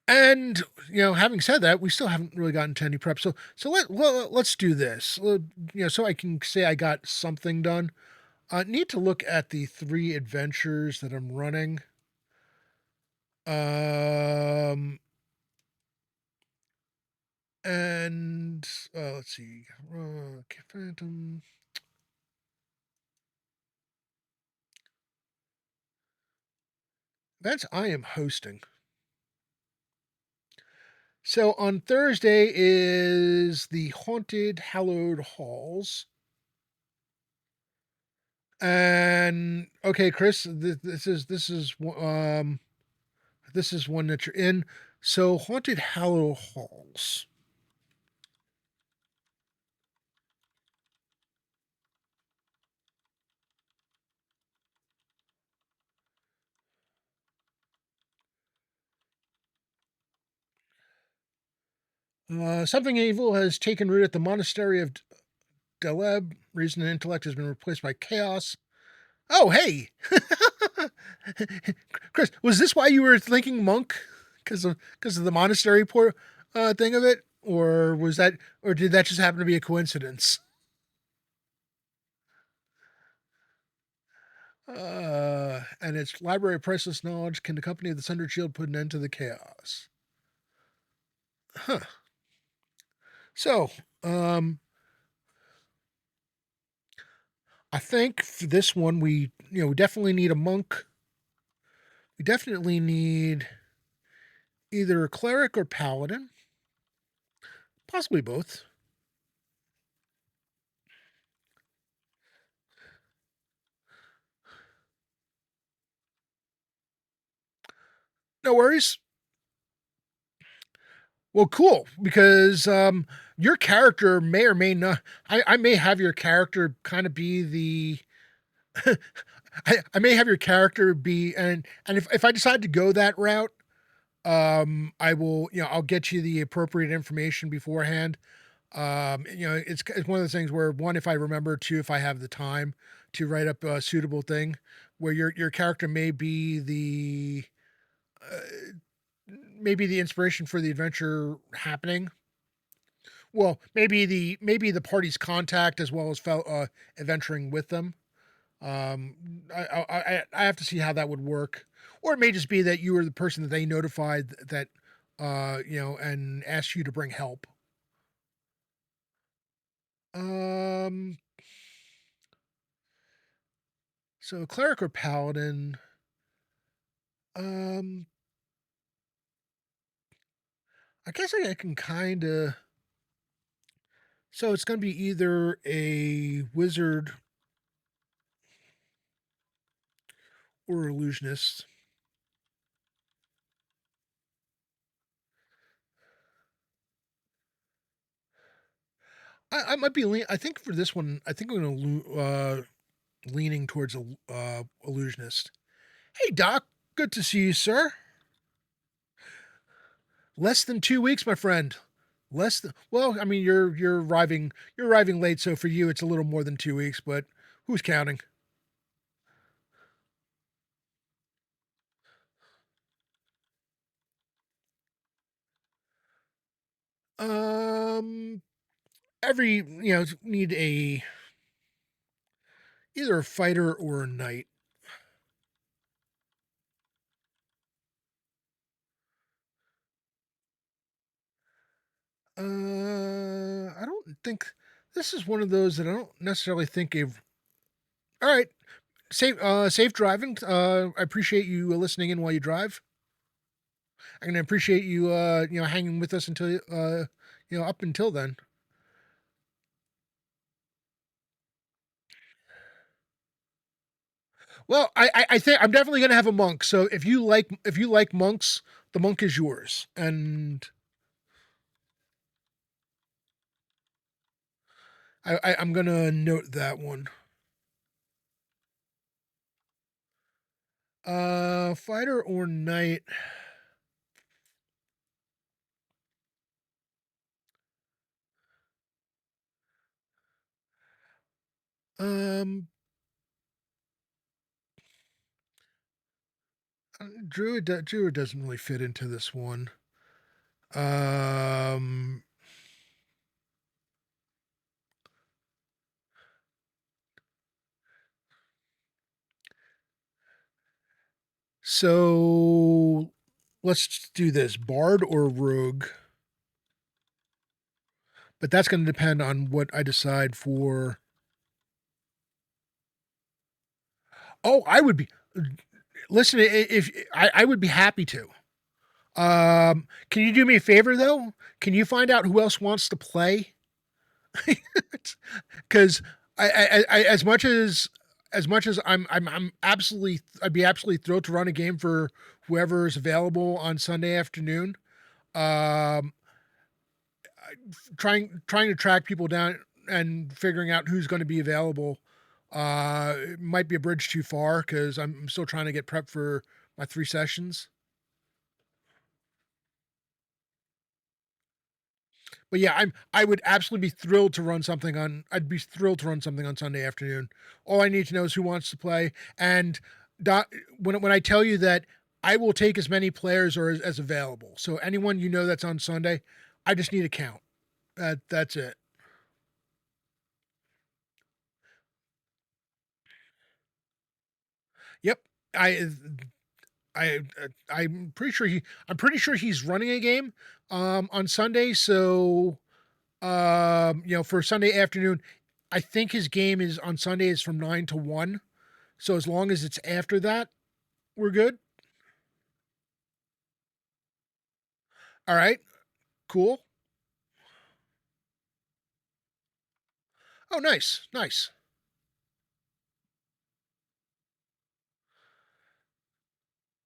And having said that, we still haven't really gotten to any prep. So let's do this. So I can say I got something done. Need to look at the 3 adventures that I'm running. And let's see, Phantom. That's I am hosting. So on Thursday is the Haunted Hallowed Halls. And okay, Chris, this is one that you're in. So, Haunted Hallow Halls. Something evil has taken root at the monastery of Deleb. Reason and intellect has been replaced by chaos. Oh, hey, Chris, was this why you were thinking monk? Because of the monastery thing of it, or was that, or did that just happen to be a coincidence? And its library of priceless knowledge can accompany the Sundered Shield put an end to the chaos. Huh. So, um, I think for this one we definitely need a monk. We definitely need either a cleric or paladin, possibly both. No worries. Well, cool, because your character may or may not. I may have your character kind of be the. I may have your character be, and if I decide to go that route, I will, I'll get you the appropriate information beforehand. It's one of those things where, one, if I remember, two, if I have the time to write up a suitable thing, where your character may be the maybe the inspiration for the adventure happening. Well, maybe the party's contact as well as adventuring with them. I have to see how that would work, or it may just be that you were the person that they notified that and asked you to bring help. Um, so cleric or paladin. Um, I guess I can kind of. So it's going to be either a wizard or illusionist. I might be I think for this one, I think I'm going to leaning towards a illusionist. Hey, Doc. Good to see you, sir. Less than 2 weeks, my friend. Less than, well, I mean, you're arriving late, so for you it's a little more than 2 weeks, but who's counting? Um, every need a either a fighter or a knight. I don't think this is one of those that I don't necessarily think of. All right, safe driving. I appreciate you listening in while you drive. I'm gonna appreciate you hanging with us until up until then. Well, I think I'm definitely gonna have a monk. So if you like monks, the monk is yours. And I'm gonna note that one. Fighter or knight. Um, druid doesn't really fit into this one. Um, so let's do this: bard or rogue. But that's going to depend on what I decide for. Oh, I would be. Listen, if I would be happy to. Can you do me a favor though? Can you find out who else wants to play? Because as much as as much as I'm absolutely, I'd be absolutely thrilled to run a game for whoever is available on Sunday afternoon. Um, trying to track people down and figuring out who's going to be available it might be a bridge too far because I'm still trying to get prepped for my 3 sessions. But yeah, I would absolutely be thrilled to run something on. I'd be thrilled to run something on Sunday afternoon. All I need to know is who wants to play, and when I tell you that I will take as many players or as available. So anyone you know that's on Sunday, I just need a count. That's it. Yep. I I I'm pretty sure he's running a game on Sunday. So for Sunday afternoon, I think his game is on Sunday is from 9 to 1. So as long as it's after that, we're good. All right, cool. Oh, nice, nice.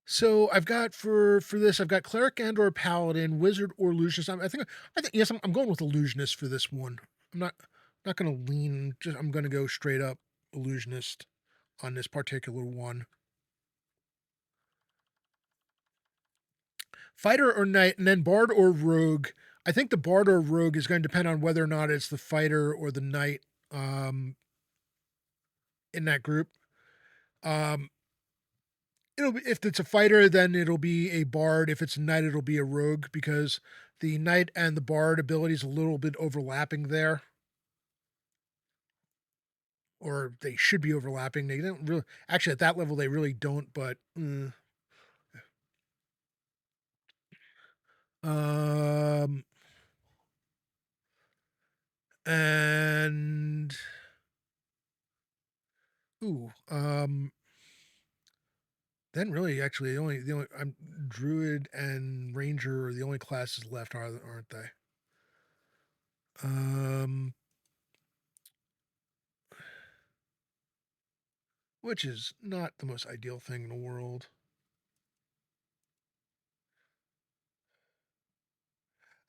So I've got for this, I've got cleric and or paladin, wizard or illusionist. I think yes, I'm going with illusionist for this one. I'm not going to lean. Just I'm going to go straight up illusionist on this particular one. Fighter or knight, and then bard or rogue. I think the bard or rogue is going to depend on whether or not it's the fighter or the knight in that group. Um, if it's a fighter, then it'll be a bard. If it's a knight, it'll be a rogue because the knight and the bard ability is a little bit overlapping there, or they should be overlapping. They don't really actually at that level they really don't, but um and ooh then really actually the only I'm druid and ranger are the only classes left, aren't they? Um which is not the most ideal thing in the world.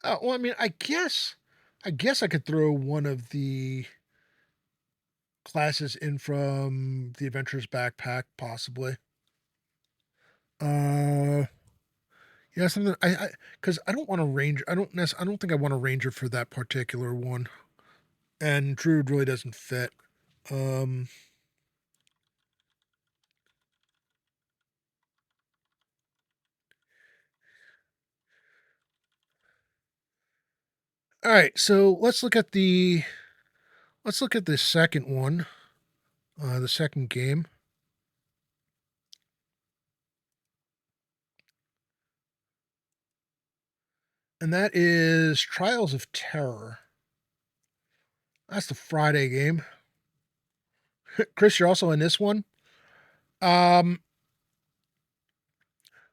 Well, I mean, I guess I could throw one of the classes in from the Adventurer's Backpack, possibly. Uh, yeah, something because I don't want a ranger. I don't think I want a ranger for that particular one, and Druid really doesn't fit. Um, all right, so let's look at the second one, the second game, and that is Trials of Terror. That's the Friday game. Chris, you're also in this one. Um,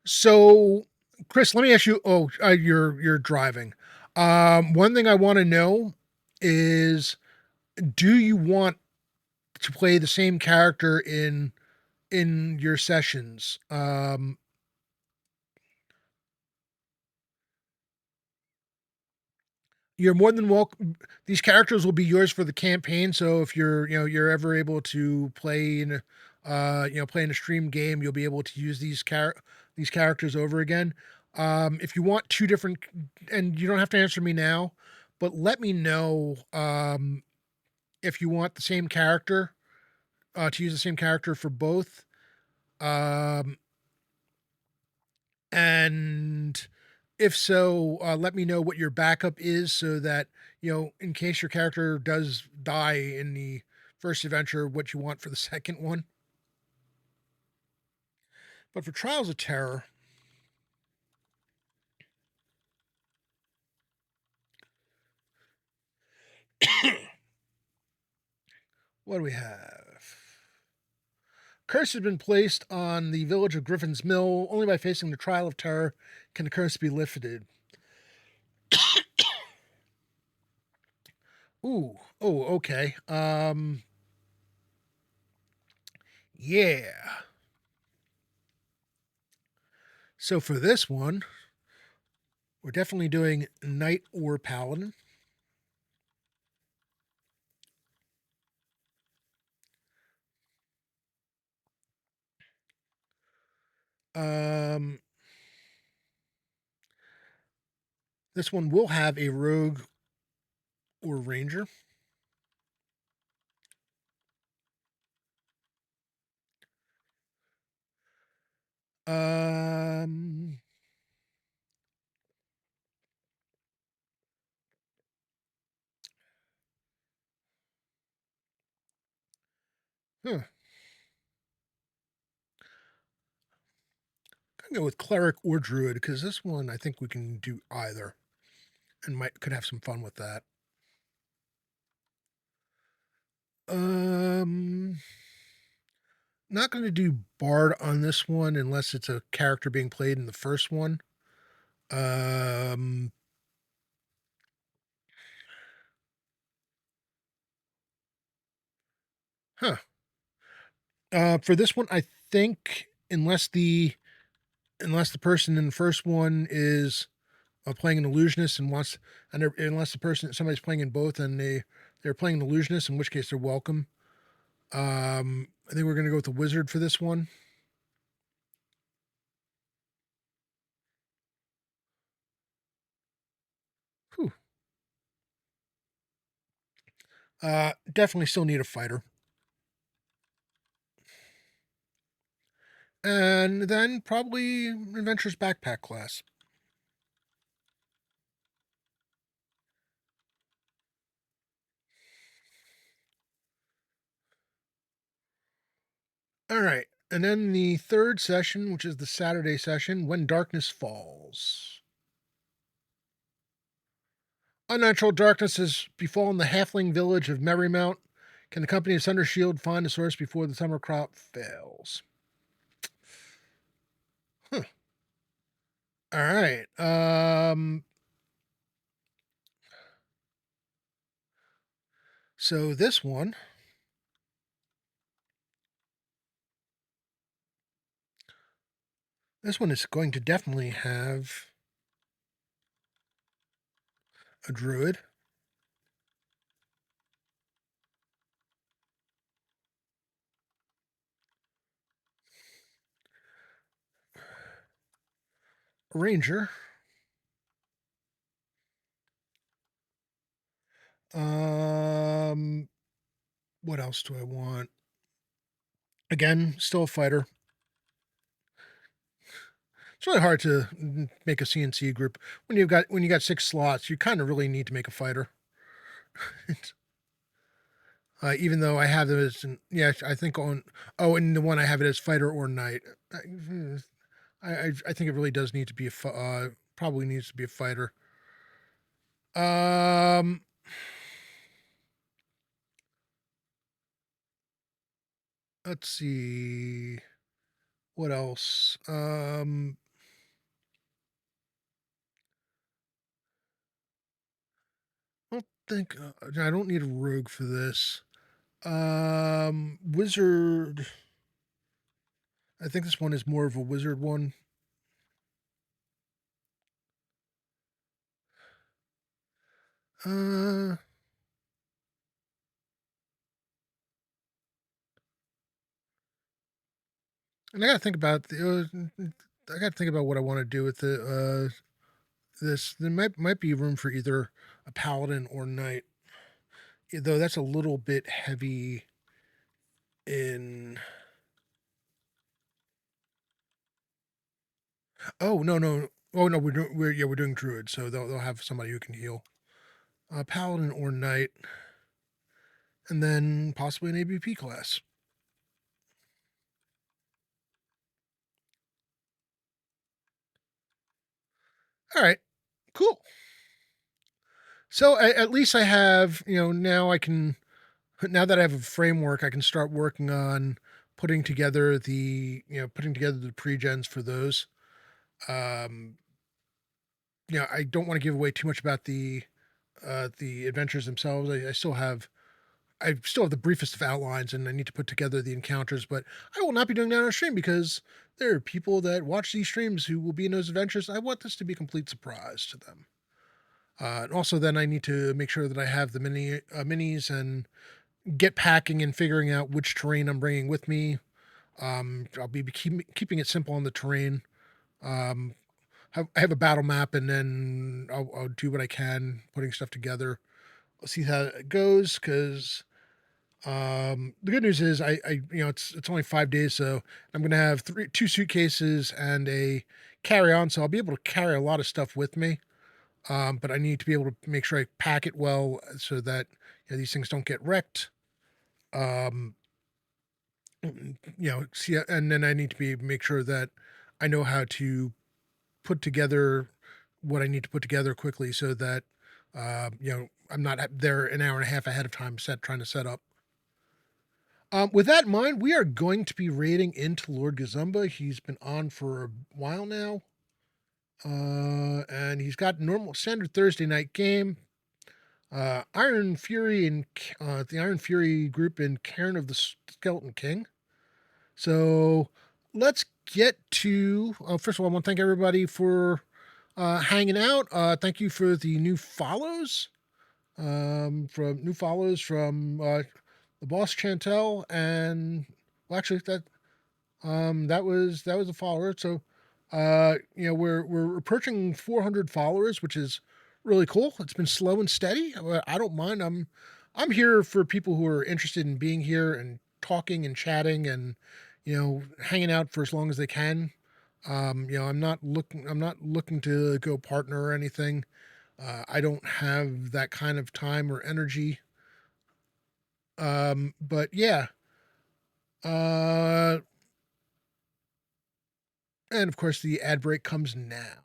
so Chris, let me ask you. Oh, you're driving. One thing I want to know is, do you want to play the same character in your sessions? You're more than welcome. These characters will be yours for the campaign. So if you're ever able to play in, play in a stream game, you'll be able to use these characters over again. If you want two different, and you don't have to answer me now, but let me know if you want the same character to use the same character for both. Um, and if so, let me know what your backup is so that, in case your character does die in the first adventure, what you want for the second one. But for Trials of Terror, what do we have? Curse has been placed on the village of Griffin's Mill. Only by facing the trial of terror can the curse be lifted. Ooh, oh, okay. Yeah. So for this one, we're definitely doing Knight or Paladin. Um, this one will have a Rogue or Ranger. Um, huh. I'm gonna go with Cleric or Druid because this one I think we can do either, and could have some fun with that. Um, not going to do Bard on this one unless it's a character being played in the first one. Um, huh. For this one, I think unless the person in the first one is playing an illusionist and wants, and unless somebody's playing in both and they're playing an illusionist, in which case they're welcome. I think we're going to go with the wizard for this one. Whew. Definitely still need a fighter. And then probably Adventurous Backpack class. All right. And then the third session, which is the Saturday session, When Darkness Falls. Unnatural darkness has befallen the halfling village of Merrymount. Can the company of Thunder Shield find the source before the summer crop fails? Huh. All right. So this one is going to definitely have a druid. A ranger. Um, what else do I want? Again, still a fighter. It's really hard to make a CNC group when you got 6 slots. You kind of really need to make a fighter. Even though I have it as yeah, I think on and the one I have it as fighter or knight. I think it really does need to be probably needs to be a fighter. Um, let's see what else. I don't think I don't need a rogue for this. Wizard. I think this one is more of a wizard one. Uh, and I got to think about I got to think about what I want to do with this. There might be room for either a paladin or knight, though that's a little bit heavy in. Oh no. Oh no, we're doing druid, so they'll have somebody who can heal. Paladin or knight, and then possibly an ABP class. All right, cool. So at least I have, now I can, now that I have a framework, I can start working on putting together the pre-gens for those. Um, I don't want to give away too much about the adventures themselves. I still have, I still have the briefest of outlines, and I need to put together the encounters. But I will not be doing that on stream because there are people that watch these streams who will be in those adventures. I want this to be a complete surprise to them. And also, then I need to make sure that I have the minis and get packing and figuring out which terrain I'm bringing with me. I'll be keeping it simple on the terrain. Um, I have a battle map, and then I'll do what I can putting stuff together. I'll see how it goes because the good news is it's only 5 days, so I'm gonna have two suitcases and a carry-on, so I'll be able to carry a lot of stuff with me. But I need to be able to make sure I pack it well so that these things don't get wrecked. Um, see, and then I need to make sure that I know how to put together what I need to put together quickly so that I'm not there an hour and a half ahead of time trying to set up. With that in mind, we are going to be raiding into Lord Gazumba. He's been on for a while now. And he's got normal standard Thursday night game. Iron Fury and the Iron Fury group in Cairn of the Skeleton King. So let's get to. First of all, I want to thank everybody for hanging out. Thank you for the new follows. From the boss Chantel, and well, actually that was a follower. So we're approaching 400 followers, which is really cool. It's been slow and steady. I don't mind. I'm here for people who are interested in being here and talking and chatting and hanging out for as long as they can. I'm not looking to go partner or anything. I don't have that kind of time or energy. But yeah. And of course, the ad break comes now.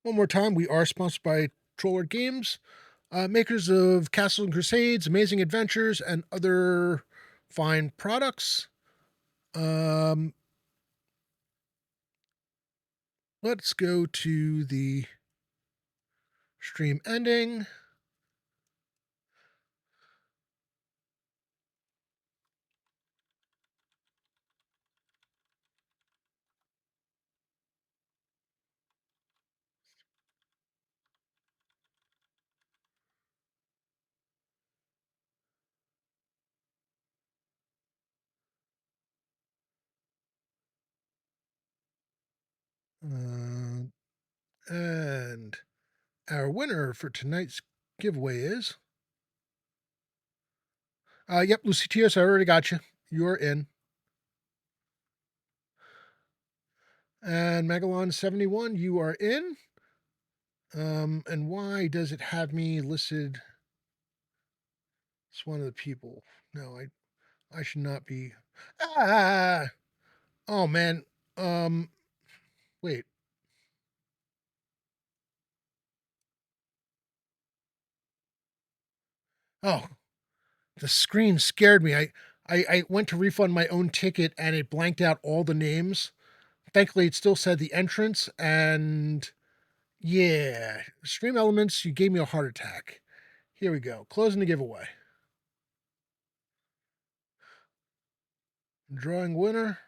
One more time, we are sponsored by Troller Games, makers of Castle and Crusades, Amazing Adventures, and other fine products. Let's go to the stream ending. And our winner for tonight's giveaway is. Yep, Lucy Tios, I already got you. You're in. And Megalon71, you are in. And why does it have me listed? It's one of the people. No, I should not be. Ah! Oh, man. Wait. Oh, the screen scared me. I went to refund my own ticket and it blanked out all the names. Thankfully, it still said the entrance, and yeah, Stream Elements, you gave me a heart attack. Here we go. Closing the giveaway. Drawing winner.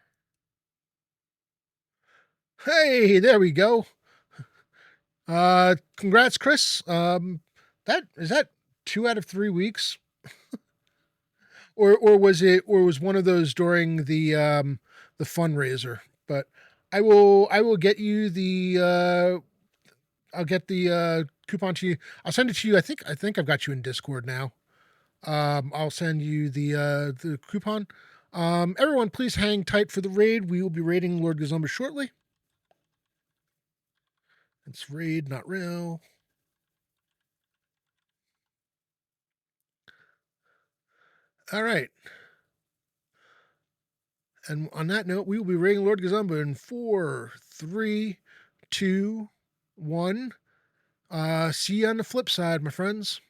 Hey, there we go. Congrats, Chris. That is that 2 out of 3 weeks, or was one of those during the fundraiser? But I will get you the I'll get the coupon to you. I'll send it to you. I think I've got you in Discord now. I'll send you the coupon. Everyone, please hang tight for the raid. We will be raiding Lord Gazumba shortly. It's raid, not real. All right. And on that note, we will be raiding Lord Gazumba in 4, 3, 2, 1. See you on the flip side, my friends.